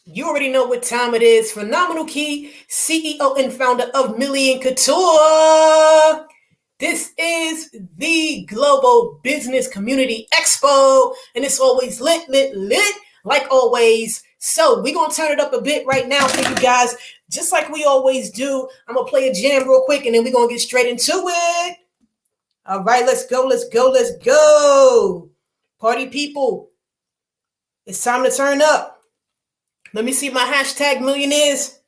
You already know what time it is. Phenomenal Key, CEO and founder of Millian Couture. This is the Global Business Community Expo, and it's always lit, like always. So we're going to turn it up a bit right now for you guys, just like we always do. I'm going to play a jam real quick, and then we're going to get straight into it. All right, let's go. Party people, it's time to turn up. Let me see my hashtag millionaires.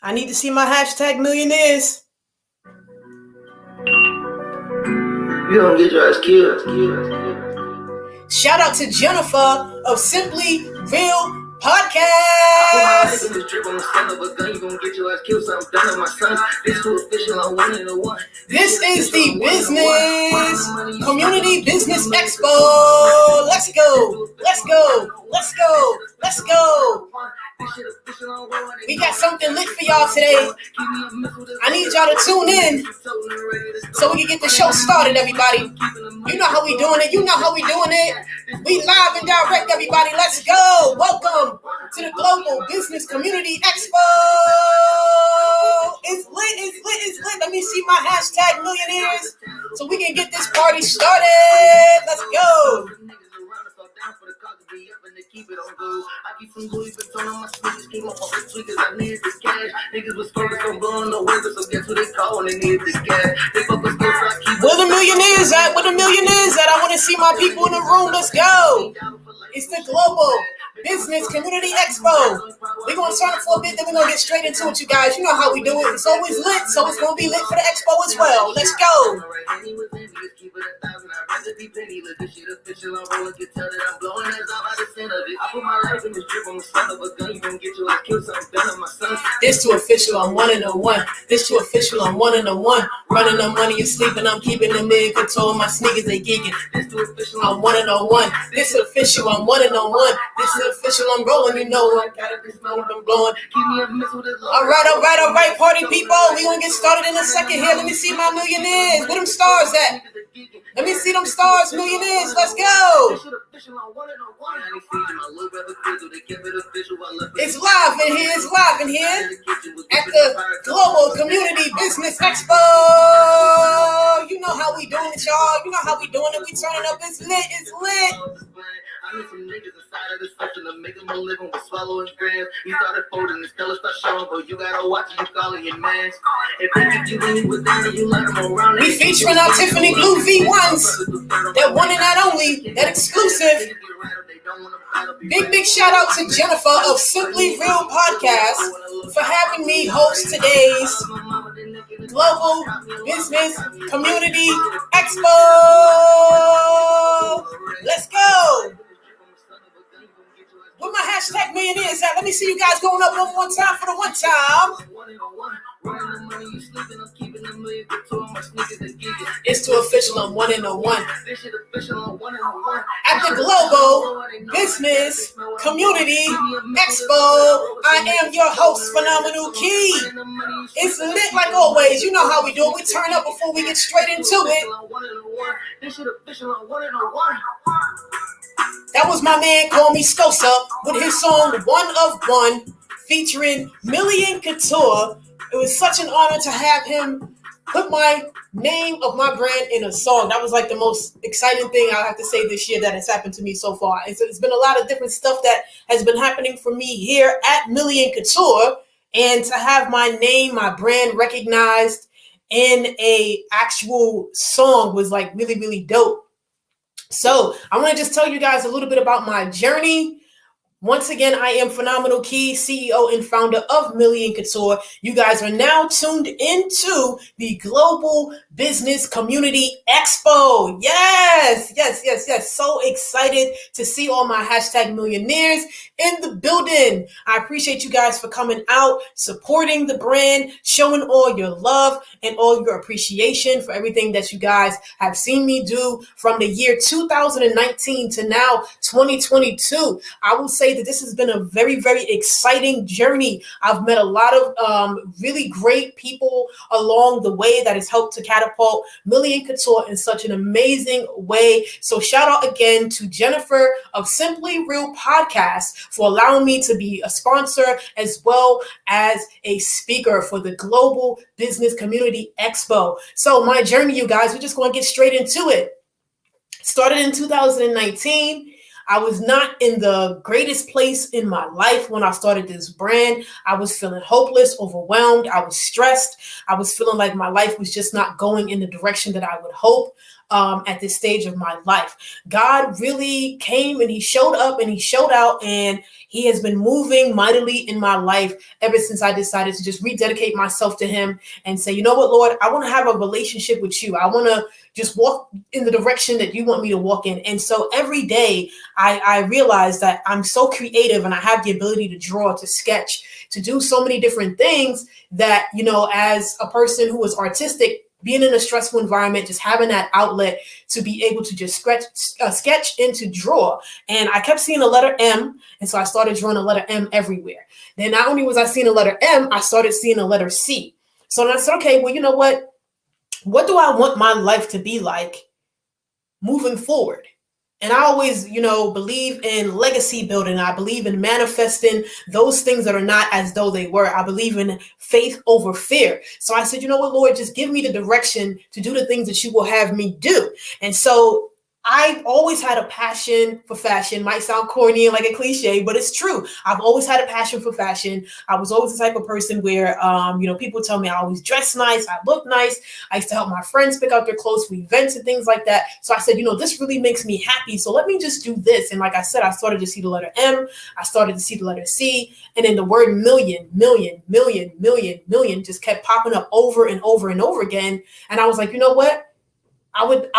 I need to see my hashtag millionaires. You don't get your ass killed. Shout out to Jennifer of Simply Real Podcast. This is the Business Community Business Expo. Let's go. We got something lit for y'all today. I need y'all to tune in so we can get the show started, everybody. You know how we doing it. We live and direct, everybody. Let's go. Welcome to the Global Business Community Expo. It's lit. Let me see my hashtag millionaires so we can get this party started. Let's go. Keep it on good. I keep some Louis Vuitton on my sneakers, keep my pockets sweet cause I need this cash. Niggas was focused on blowing the weather, so guess who they call when they need this cash? They focus on so I keep. Where the millionaires at? I want to see my people in the room. Let's go. It's the Global Business Community Expo. We're going to turn it for a bit, then we're going to get straight into it, you guys. You know how we do it. It's always lit, so it's going to be lit for the Expo as well. Let's go. This too official, I'm one and a one. Running the money and sleeping, I'm keeping the Millian Couture. My sneakers, they geeking. This too official, I'm one and a one. This is official, I'm one and a one. This is official, I'm rolling, you know. I got it, this moment I'm blowing. All right, party people. We gonna get started in a second here. Let me see my millionaires. Where them stars at? Let me see them stars, millionaires. Let's go. It's live in here at the Global Community Business Expo. You know how we doing it, y'all. We turning up. It's lit. I need some niggas inside of this section to make them a living with swallowing grams. You started folding, this color start showing, but you gotta watch it, you calling your mans. If they get you when you was down, you let them around. We featuring our Tiffany Blue V1s. That one and that only, that exclusive. Big shout out to Jennifer of Simply Real Podcast for having me host today's Global Business Community Expo. Let's go. Where my hashtag millionaires at? Let me see you guys going up one more time for the one time. It's too official, I'm one and a one. At the Global Business Community Expo, I am your host, Phenomenal Key. It's lit like always. You know how we do it. We turn up before we get straight into it. That was my man, Call Me Scosa, with his song One of One, featuring Millian Couture. It was such an honor to have him put my name of my brand in a song. That was like the most exciting thing I have to say this year that has happened to me so far. It's been a lot of different stuff that has been happening for me here at Millian Couture, and to have my name, my brand recognized in a actual song was like really dope. So I want to just tell you guys a little bit about my journey. Once again, I am Phenomenal Key, CEO and founder of Millian Couture. You guys are now tuned into the Global Business Community Expo. Yes. So excited to see all my hashtag millionaires in the building. I appreciate you guys for coming out, supporting the brand, showing all your love and all your appreciation for everything that you guys have seen me do from the year 2019 to now 2022. I will say say that this has been a very, very exciting journey. I've met a lot of really great people along the way that has helped to catapult Millian Couture in such an amazing way. So shout out again to Jennifer of Simply Real Podcast for allowing me to be a sponsor as well as a speaker for the Global Business Community Expo. So my journey, you guys, we're just going to get straight into it. Started in 2019. I was not in the greatest place in my life when I started this brand. I was feeling hopeless, overwhelmed. I was stressed. I was feeling like my life was just not going in the direction that I would hope at this stage of my life. God really came and he showed up and he showed out, and he has been moving mightily in my life ever since I decided to just rededicate myself to him and say, you know what, Lord, I want to have a relationship with you. I want to just walk in the direction that you want me to walk in. And so every day I realize that I'm so creative and I have the ability to draw, to sketch, to do so many different things that, you know, as a person who is artistic, being in a stressful environment, just having that outlet to be able to just sketch and to draw. And I kept seeing a letter M. And so I started drawing a letter M everywhere. Then not only was I seeing a letter M, I started seeing a letter C. So then I said, okay, well, you know what? What do I want my life to be like moving forward? And I always, you know, believe in legacy building. I believe in manifesting those things that are not as though they were. I believe in faith over fear. So I said, you know what, Lord, just give me the direction to do the things that you will have me do. And so I've always had a passion for fashion. Might sound corny and like a cliche, but it's true. I've always had a passion for fashion. I was always the type of person where, you know, people tell me I always dress nice, I look nice. I used to help my friends pick out their clothes for events and things like that. So I said, you know, this really makes me happy. So let me just do this. And like I said, I started to see the letter M. I started to see the letter C. And then the word million just kept popping up over and over and over again. And I was like, you know what? I would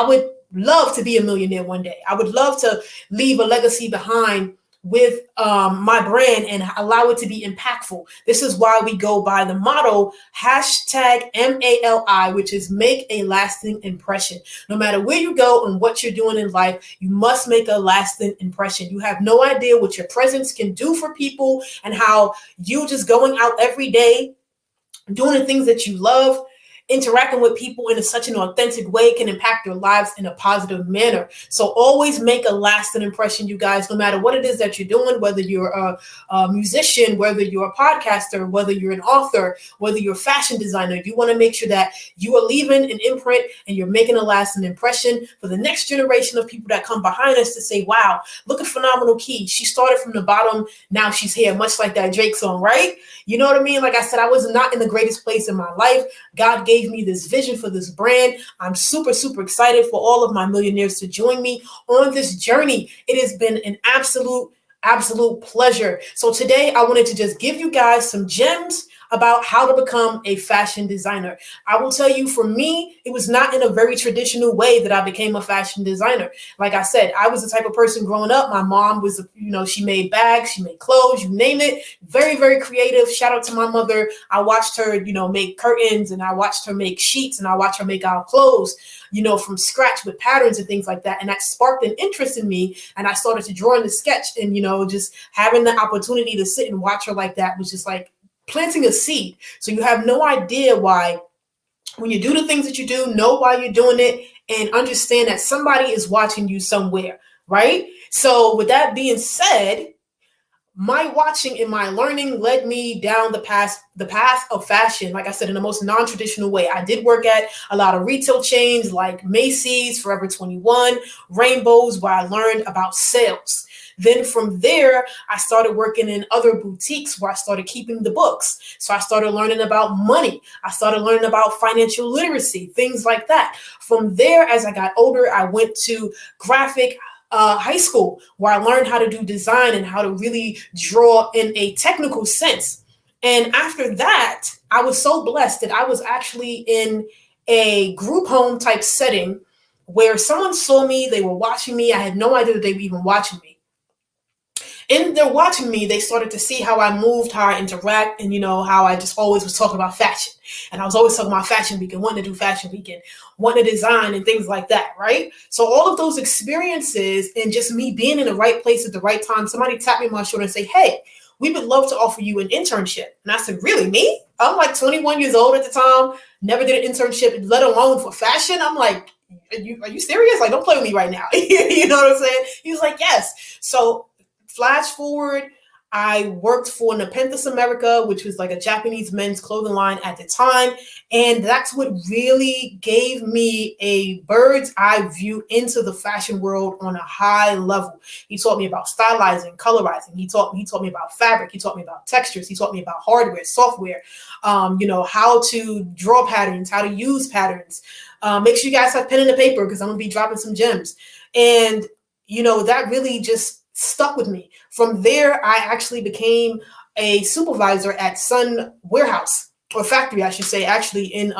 love to be a millionaire one day. I would love to leave a legacy behind with my brand and allow it to be impactful. This is why we go by the motto #MALI, which is make a lasting impression. No matter where you go and what you're doing in life, you must make a lasting impression. You have no idea what your presence can do for people and how you just going out every day, doing the things that you love, interacting with people in such an authentic way can impact their lives in a positive manner. So always make a lasting impression, you guys, no matter what it is that you're doing, whether you're a musician, whether you're a podcaster, whether you're an author, whether you're a fashion designer. You want to make sure that you are leaving an imprint and you're making a lasting impression for the next generation of people that come behind us to say, wow, look at Phenomenal Key. She started from the bottom. Now she's here, much like that Drake song, right? You know what I mean? Like I said, I was not in the greatest place in my life. God gave me this vision for this brand. I'm super, super excited for all of my millionaires to join me on this journey. It has been an absolute pleasure. So today I wanted to just give you guys some gems about how to become a fashion designer. I will tell you, for me, it was not in a very traditional way that I became a fashion designer. Like I said, I was the type of person growing up. My mom was, you know, she made bags, she made clothes, you name it. Very, very creative. Shout out to my mother. I watched her, you know, make curtains, and I watched her make sheets, and I watched her make our clothes, you know, from scratch with patterns and things like that. And that sparked an interest in me. And I started to draw in the sketch, and, you know, just having the opportunity to sit and watch her like that was just like planting a seed. So you have no idea why, when you do the things that you do, know why you're doing it and understand that somebody is watching you somewhere, right? So with that being said, my watching and my learning led me down the path of fashion, like I said, in the most non-traditional way. I did work at a lot of retail chains like Macy's, Forever 21, Rainbows, where I learned about sales. Then from there, I started working in other boutiques where I started keeping the books. So I started learning about money. I started learning about financial literacy, things like that. From there, as I got older, I went to graphic high school, where I learned how to do design and how to really draw in a technical sense. And after that, I was so blessed that I was actually in a group home type setting where someone saw me, they were watching me. I had no idea that they were even watching me. in there watching me, they started to see how I moved, how I interact, and how I just always was talking about fashion. And I was always talking about fashion week and wanting to do fashion week and wanting to design and things like that, right? So all of those experiences and just me being in the right place at the right time, somebody tapped me on my shoulder and say, hey, we would love to offer you an internship. And I said, really, me? I'm like 21 years old at the time, never did an internship, let alone for fashion. I'm like, are you serious? Like, don't play with me right now. You know what I'm saying? He was like, yes. So flash forward, I worked for Nepenthes America, which was like a Japanese men's clothing line at the time. And that's what really gave me a bird's eye view into the fashion world on a high level. He taught me about stylizing, colorizing. He taught me about fabric. He taught me about textures. He taught me about hardware, software, how to draw patterns, how to use patterns. Make sure you guys have pen and a paper because I'm going to be dropping some gems. And, that really just stuck with me. From there, I actually became a supervisor at Sun Warehouse, or factory, I should say, actually in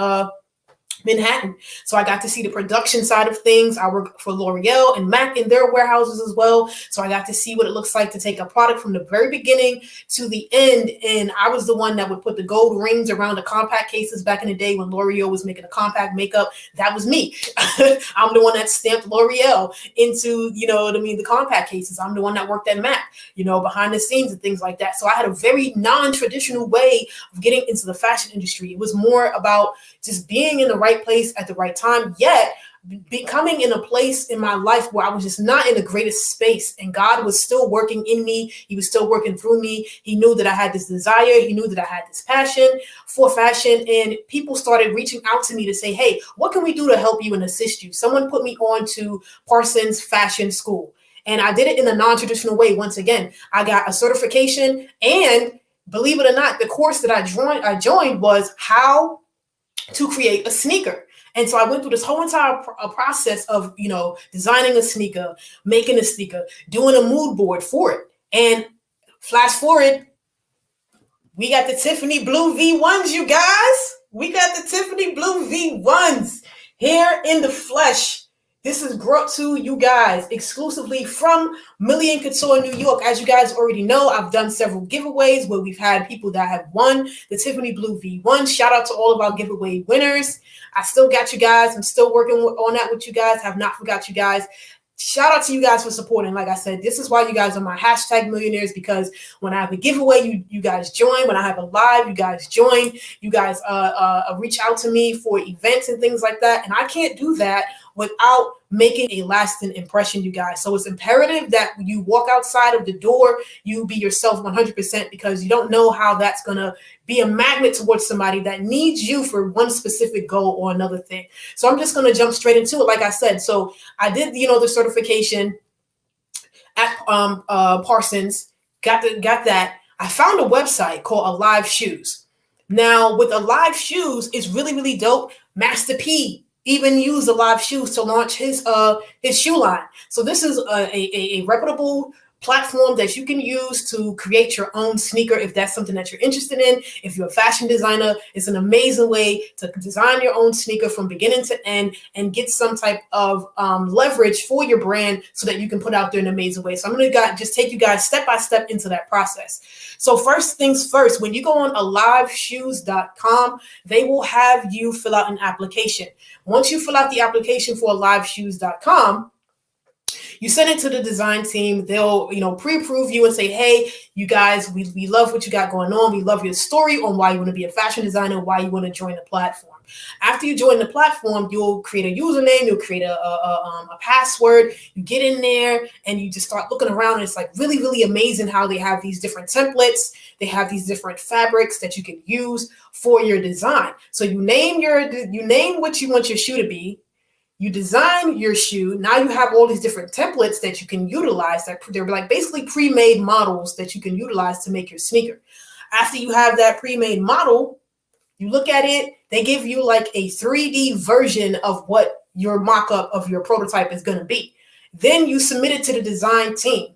Manhattan. So I got to see the production side of things. I worked for L'Oreal and Mac in their warehouses as well. So I got to see what it looks like to take a product from the very beginning to the end. And I was the one that would put the gold rings around the compact cases back in the day when L'Oreal was making a compact makeup. That was me. I'm the one that stamped L'Oreal into, the compact cases. I'm the one that worked at Mac, behind the scenes and things like that. So I had a very non-traditional way of getting into the fashion industry. It was more about just being in the right place at the right time, yet becoming in a place in my life where I was just not in the greatest space, and God was still working in me. He was still working through me. He knew that I had this desire. He knew that I had this passion for fashion, and people started reaching out to me to say, hey, what can we do to help you and assist you? Someone put me on to Parsons Fashion School, and I did it in a non-traditional way. Once again, I got a certification, and believe it or not, the course that I joined was how to create a sneaker. And so I went through this whole entire process of, designing a sneaker, making a sneaker, doing a mood board for it. And flash forward, we got the Tiffany Blue V1s, you guys. We got the Tiffany Blue V1s here in the flesh. This is brought to you guys exclusively from Millian Couture, New York. As you guys already know, I've done several giveaways where we've had people that have won the Tiffany Blue V1. Shout out to all of our giveaway winners. I still got you guys. I'm still working on that with you guys. Have not forgot you guys. Shout out to you guys for supporting. Like I said, this is why you guys are my hashtag millionaires, because when I have a giveaway, you guys join. When I have a live, you guys join. You guys reach out to me for events and things like that. And I can't do that without making a lasting impression, you guys. So it's imperative that when you walk outside of the door, you be yourself 100%, because you don't know how that's going to be a magnet towards somebody that needs you for one specific goal or another thing. So I'm just going to jump straight into it. Like I said, so I did, the certification at Parsons, got that. I found a website called Alive Shoes. Now with Alive Shoes, it's really, really dope. Master P even used Alive Shoes to launch his shoe line. So this is a reputable platform that you can use to create your own sneaker if that's something that you're interested in. If you're a fashion designer, it's an amazing way to design your own sneaker from beginning to end and get some type of leverage for your brand so that you can put out there in an amazing way. So I'm going to just take you guys step by step into that process. So first things first, when you go on aliveshoes.com, they will have you fill out an application. Once you fill out the application for aliveshoes.com, you send it to the design team. They'll, pre-approve you and say, hey, you guys, we love what you got going on. We love your story on why you want to be a fashion designer, why you want to join the platform. After you join the platform, you'll create a username, you'll create a password, you get in there and you just start looking around, and it's like really, really amazing how they have these different templates. They have these different fabrics that you can use for your design. So you name what you want your shoe to be. You design your shoe. Now you have all these different templates that you can utilize. That they're like basically pre-made models that you can utilize to make your sneaker. After you have that pre-made model, you look at it, they give you like a 3D version of what your mock-up of your prototype is going to be. Then you submit it to the design team.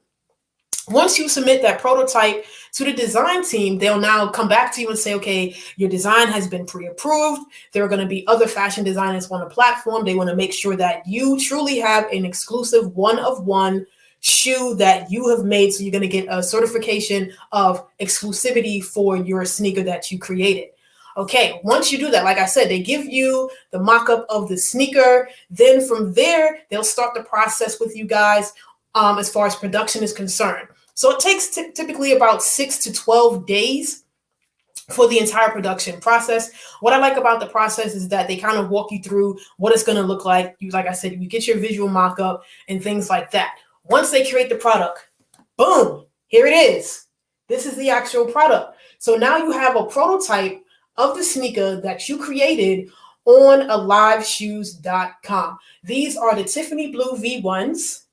Once you submit that prototype to the design team, they'll now come back to you and say, okay, your design has been pre-approved. There are going to be other fashion designers on the platform. They want to make sure that you truly have an exclusive one-of-one shoe that you have made. So you're going to get a certification of exclusivity for your sneaker that you created. Okay, once you do that, like I said, they give you the mock-up of the sneaker. Then from there, they'll start the process with you guys as far as production is concerned. So it takes typically about 6 to 12 days for the entire production process. What I like about the process is that they kind of walk you through what it's going to look like. Like I said, you get your visual mock-up and things like that. Once they create the product, boom, here it is. This is the actual product. So now you have a prototype of the sneaker that you created on aliveshoes.com. These are the Tiffany Blue V1s.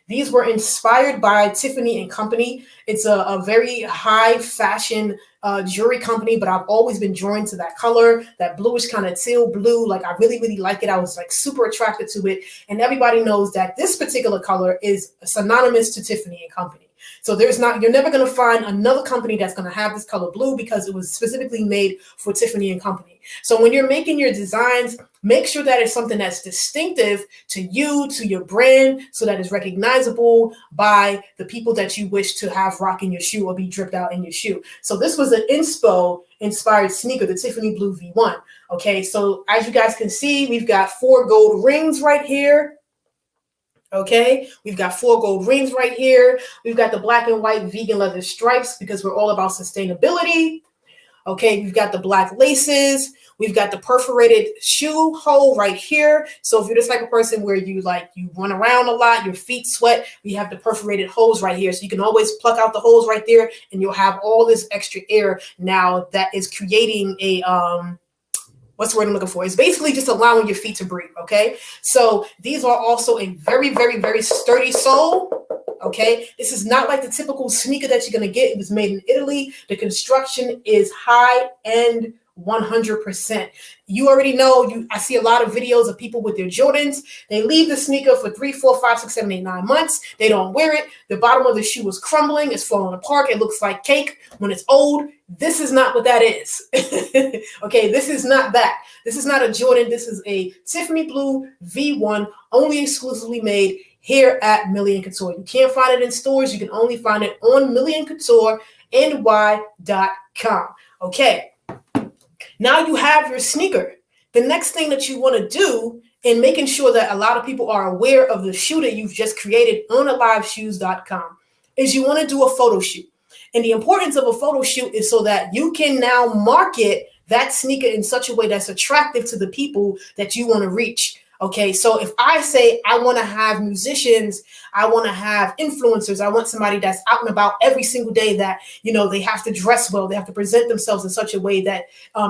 These were inspired by Tiffany and Company. It's a very high fashion jewelry company, but I've always been drawn to that color, that bluish kind of teal blue. Like I really, really like it. I was like super attracted to it. And everybody knows that this particular color is synonymous to Tiffany and Company. So you're never going to find another company that's going to have this color blue because it was specifically made for Tiffany and Company. So when you're making your designs, make sure that it's something that's distinctive to you, to your brand, so that it's recognizable by the people that you wish to have rocking your shoe or be dripped out in your shoe. So this was an Expo inspired sneaker, the Tiffany Blue V1. Okay, so as you guys can see, we've got 4 gold rings right here. Okay, we've got 4 gold rings right here. We've got the black and white vegan leather stripes because we're all about sustainability. Okay, we've got the black laces. We've got the perforated shoe hole right here. So if you're this type of person where you run around a lot, your feet sweat, we have the perforated holes right here. So you can always pluck out the holes right there and you'll have all this extra air now that is creating a, what's the word I'm looking for? It's basically just allowing your feet to breathe, okay? So these are also a very, very, very sturdy sole, okay? This is not like the typical sneaker that you're going to get. It was made in Italy. The construction is high-end 100%. You already know, I see a lot of videos of people with their Jordans. They leave the sneaker for 3, 4, 5, 6, 7, 8, 9 months. They don't wear it. The bottom of the shoe is crumbling. It's falling apart. It looks like cake when it's old. This is not what that is. Okay, this is not that. This is not a Jordan. This is a Tiffany Blue V1, only exclusively made here at Millian Couture. You can't find it in stores. You can only find it on MillianCoutureNY.com. Okay. Now you have your sneaker. The next thing that you want to do in making sure that a lot of people are aware of the shoe that you've just created on aliveshoes.com is you want to do a photo shoot. And the importance of a photo shoot is so that you can now market that sneaker in such a way that's attractive to the people that you want to reach. Okay, so if I say I want to have musicians, I want to have influencers, I want somebody that's out and about every single day that, they have to dress well, they have to present themselves in such a way that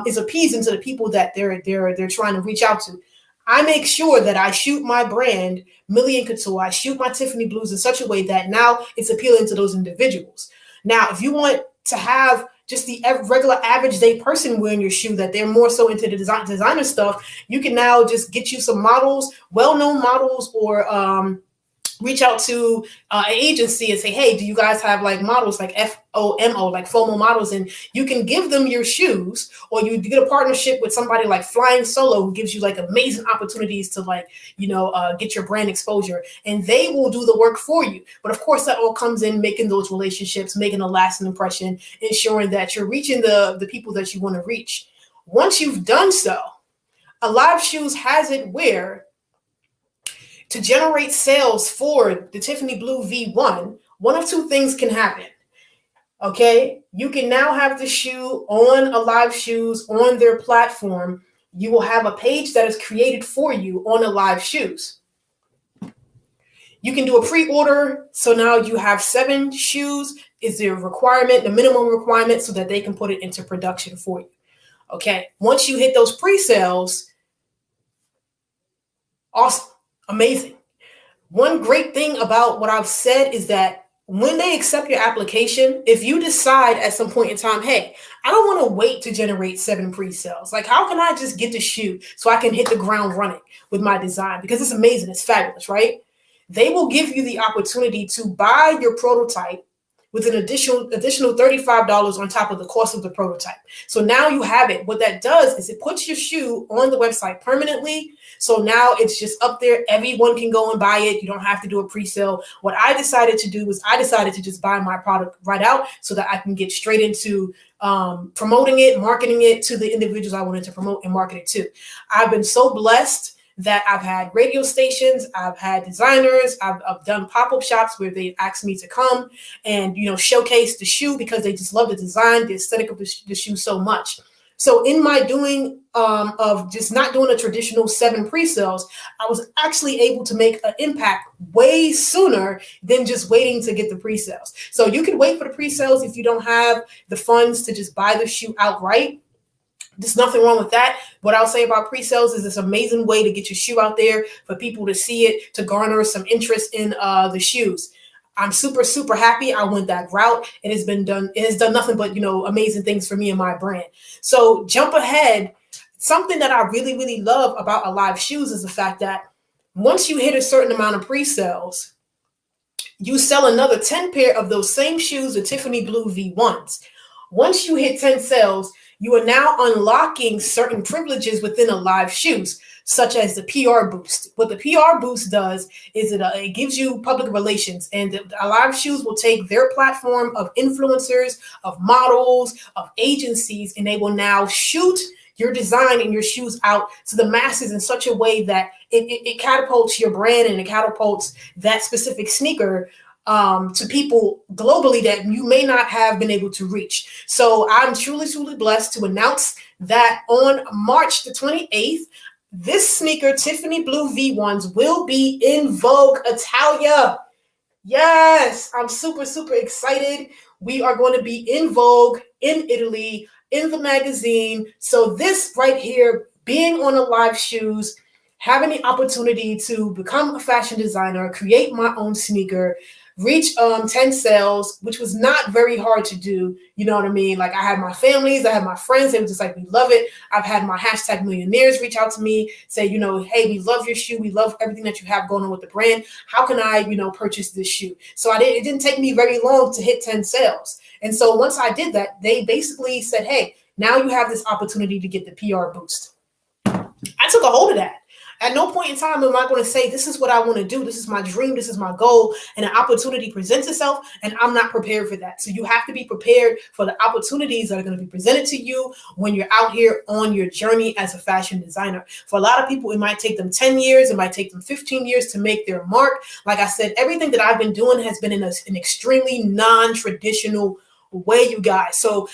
is appeasing to the people that they're trying to reach out to. I make sure that I shoot my brand, Millian Couture, I shoot my Tiffany Blues in such a way that now it's appealing to those individuals. Now, if you want to have just the regular average day person wearing your shoe, that they're more so into the designer stuff, you can now just get you some models, well-known models, or reach out to an agency and say, hey, do you guys have like models like FOMO, like FOMO models? And you can give them your shoes, or you get a partnership with somebody like Flying Solo who gives you like amazing opportunities to get your brand exposure, and they will do the work for you. But of course, that all comes in making those relationships, making a lasting impression, ensuring that you're reaching the people that you want to reach. Once you've done so, Alive Shoes has it where to generate sales for the Tiffany Blue V1, one of 2 things can happen. Okay, you can now have the shoe on Alive Shoes on their platform. You will have a page that is created for you on Alive Shoes. You can do a pre-order. So now you have 7 shoes is their requirement, the minimum requirement, so that they can put it into production for you. Okay, once you hit those pre-sales, awesome. Amazing. One great thing about what I've said is that when they accept your application, if you decide at some point in time, hey, I don't want to wait to generate 7 pre-sales. Like, how can I just get the shoe so I can hit the ground running with my design? Because it's amazing. It's fabulous, right? They will give you the opportunity to buy your prototype with an additional $35 on top of the cost of the prototype. So now you have it. What that does is it puts your shoe on the website permanently. So now it's just up there. Everyone can go and buy it. You don't have to do a pre-sale. What I decided to do was I decided to just buy my product right out so that I can get straight into promoting it, marketing it to the individuals I wanted to promote and market it to. I've been so blessed that I've had radio stations, I've had designers, I've done pop-up shops where they asked me to come and, showcase the shoe because they just love the design, the aesthetic of the shoe so much. So in my doing of just not doing a traditional 7 pre-sales, I was actually able to make an impact way sooner than just waiting to get the pre-sales. So you can wait for the pre-sales if you don't have the funds to just buy the shoe outright. There's nothing wrong with that. What I'll say about pre-sales is this amazing way to get your shoe out there for people to see it, to garner some interest in the shoes. I'm super, super happy I went that route. It has done nothing but, amazing things for me and my brand. So jump ahead. Something that I really, really love about Alive Shoes is the fact that once you hit a certain amount of pre-sales, you sell another 10 pair of those same shoes, the Tiffany Blue V1s. Once you hit 10 sales, you are now unlocking certain privileges within Alive Shoes, such as the PR boost. What the PR boost does is it gives you public relations, and Alive Shoes will take their platform of influencers, of models, of agencies, and they will now shoot your design and your shoes out to the masses in such a way that it catapults your brand and it catapults that specific sneaker to people globally that you may not have been able to reach. So I'm truly, truly blessed to announce that on March the 28th, this sneaker, Tiffany Blue V1s, will be in Vogue Italia. Yes, I'm super, super excited. We are going to be in Vogue in Italy, in the magazine. So this right here, being on Alive Shoes, having the opportunity to become a fashion designer, create my own sneaker, reach 10 sales, which was not very hard to do. You know what I mean? Like I had my families, I had my friends. They were just like, we love it. I've had my hashtag millionaires reach out to me, say, hey, we love your shoe. We love everything that you have going on with the brand. How can I, purchase this shoe? So it didn't take me very long to hit 10 sales. And so once I did that, they basically said, hey, now you have this opportunity to get the PR boost. I took a hold of that. At no point in time am I going to say, this is what I want to do. This is my dream. This is my goal. And an opportunity presents itself, and I'm not prepared for that. So you have to be prepared for the opportunities that are going to be presented to you when you're out here on your journey as a fashion designer. For a lot of people, it might take them 10 years. It might take them 15 years to make their mark. Like I said, everything that I've been doing has been in an extremely non-traditional way, you guys. So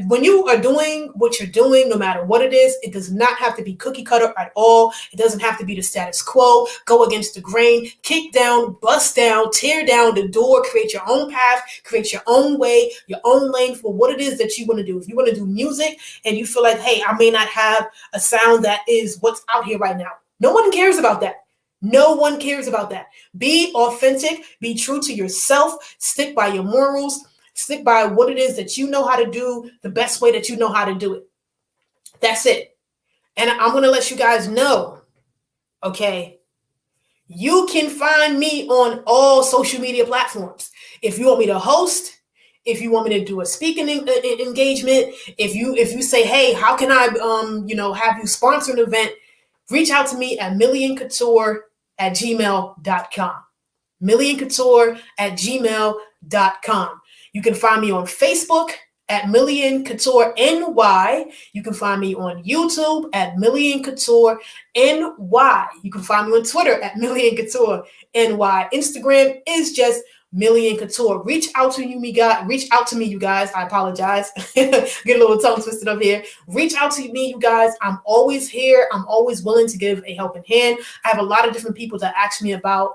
when you are doing what you're doing, no matter what it is, it does not have to be cookie cutter at all. It doesn't have to be the status quo, go against the grain, kick down, bust down, tear down the door, create your own path, create your own way, your own lane for what it is that you want to do. If you want to do music and you feel like, hey, I may not have a sound that is what's out here right now. No one cares about that. No one cares about that. Be authentic, be true to yourself, stick by your morals, stick by what it is that you know how to do the best way that you know how to do it. That's it. And I'm going to let you guys know, okay, you can find me on all social media platforms. If you want me to host, if you want me to do a speaking engagement, if you say, hey, how can I, have you sponsor an event, reach out to me at milliancouture@gmail.com. milliancouture@gmail.com. You can find me on Facebook at Millian Couture NY. You can find me on YouTube at Millian Couture NY. You can find me on Twitter at Millian Couture NY. Instagram is just Millian Couture. Reach out to me, you guys. I apologize. Get a little tongue twisted up here. Reach out to me, you guys. I'm always here. I'm always willing to give a helping hand. I have a lot of different people that ask me about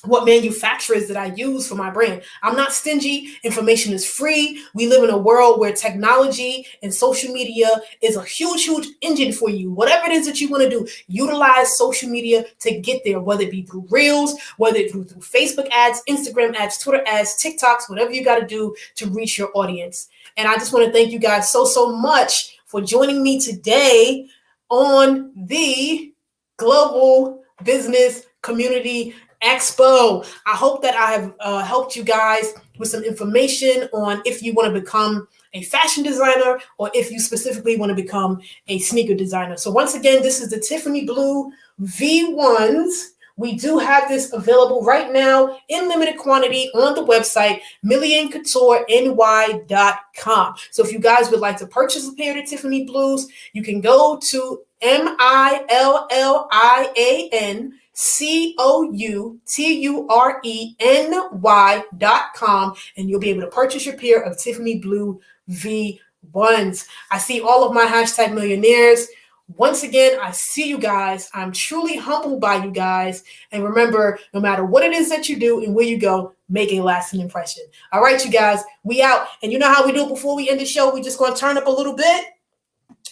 what manufacturers that I use for my brand. I'm not stingy. Information is free. We live in a world where technology and social media is a huge, huge engine for you. Whatever it is that you want to do, utilize social media to get there, whether it be through Reels, whether it be through Facebook ads, Instagram ads, Twitter ads, TikToks, whatever you got to do to reach your audience. And I just want to thank you guys so much for joining me today on the Global Business Community Expo. I hope that I have helped you guys with some information on if you want to become a fashion designer or if you specifically want to become a sneaker designer. So once again, this is the Tiffany Blue V1s. We do have this available right now in limited quantity on the website, milliancoutureny.com. So if you guys would like to purchase a pair of the Tiffany Blues, you can go to milliancoutureny.com and you'll be able to purchase your pair of Tiffany Blue V1s. I see all of my hashtag millionaires. Once again, I see you guys. I'm truly humbled by you guys. And remember, no matter what it is that you do and where you go, make a lasting impression. All right, you guys, we out. And you know how we do it before we end the show? We just going to turn up a little bit.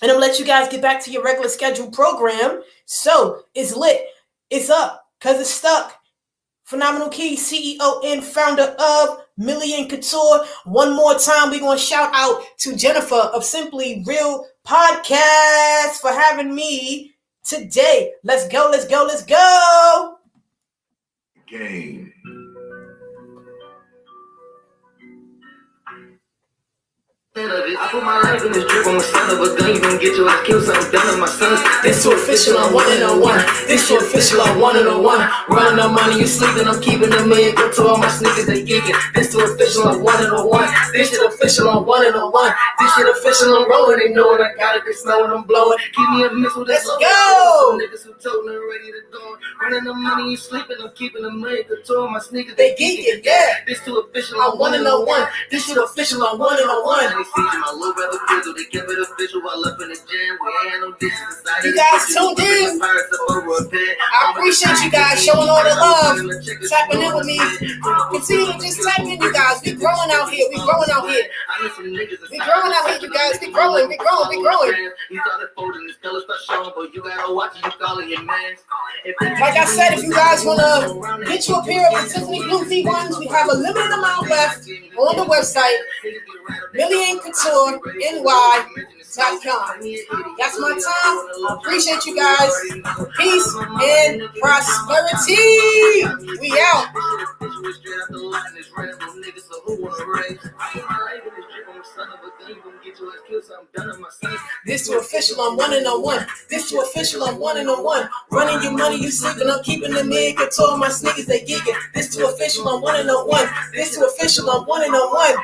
And I'm going to let you guys get back to your regular scheduled program. So it's lit. It's up because it's stuck. Phenomenal Key, CEO and founder of Millian Couture. One more time, we're going to shout out to Jennifer of Simply Real Podcast for having me today. Let's go, let's go, let's go. Game. I put my life in this drip on my son of a gun. You gon' get your ass killed, so I'm done with my sons. This too official, I'm one-on-one. This too official, I'm one-on-one. Running on money, you sleeping, I'm keeping the million. Go to all my sneakers, they geeking. This too official, I'm one-on-one. This shit official, I'm one-on-one. This shit official, I'm rolling. They knowing I got it, they snowing, I'm blowing. Give me a missile, let's that's go. Niggas who told me ready to go. Running on money, you sleeping, I'm keeping the million. Go to all my sneakers, they geeking. Yeah. This too official, I'm one-on-one. This shit official, I'm one-on-one. My little brother Fizzle, they kept it official while up in the gym. We ain't no dishes inside. You guys tuned in. I appreciate you guys showing all the love, tapping in with me. Continue to just tap in, you guys. We growing out here. We growing out here. We growing out here, you guys. We growing. We growing. We growing. Like I said, if you guys wanna get you a pair of the Tiffany Blue V1s, we have a limited amount left on the website. milliancoutureny.com. That's my time. I appreciate you guys. Peace and prosperity. We out. This too official, I'm one-on-one. This too official, I'm one-on-one. Running your money, you sleeping, I'm keeping the Millian Couture. My sneakers, they geeking. This too official, I'm one-on-one. This too official, I'm one-on-one.